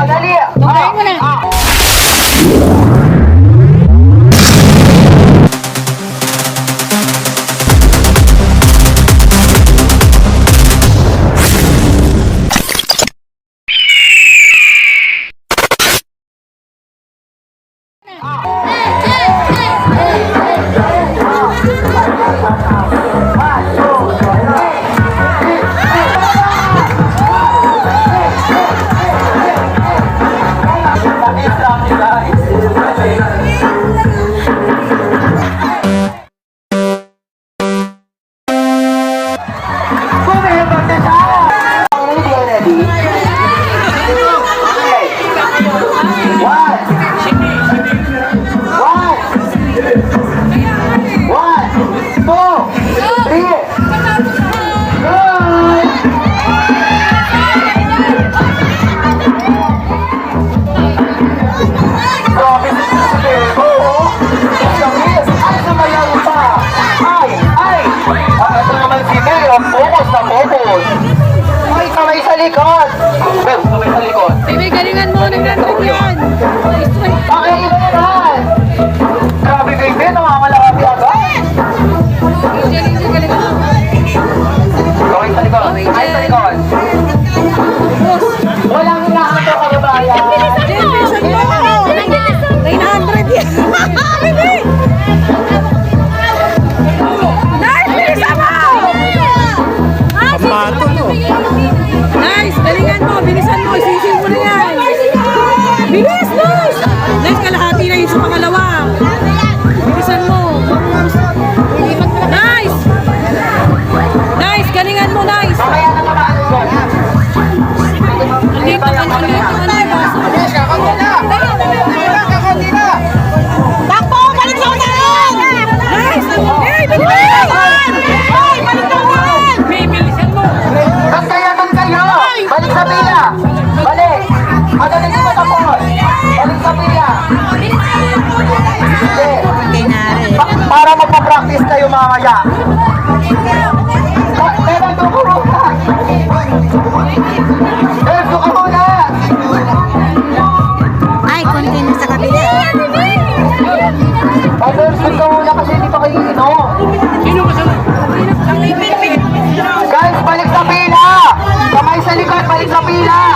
Dali. Okay mo na. Ay, kamay sa likod! Bel, kamay sa likod. Baby, galingan mo. Nagdandang yan. Bakit iba naman? Grabe, baby, namamalakati agad. Angel, galingan mo. Kamay sa likod. Kamay sa likod. Walang hinahanto ka, babayan. Angel, bilisan mo. 900 yan. Baby! Nice, bilisan mo! Pamato to. Nice, galingan mo. Bilisan mo. Isisin mo na yan. Bilis, nice! Nice, kalahati na yun sa pangalawa. Bilisan mo. Nice! Nice, galingan mo, nice! Mamaya na naman doon. Andito ka na, Takbo! Balik sa unahan! Nice! Hey, bilisan! Hoy! Balik sa unahan! Hey, bilisan mo! Doon kayo! Balik sa pila! Balik! Madaling mo tapos! Balik sa pila! Para magpa-practice kayo mamaya. Pero dumuro ka! Pero ka muna! Ay, konti na sa kabila. Others, ka muna kasi hindi pa kayo inom. Guys, balik sa pila! Kamay sa likod, balik sa pila!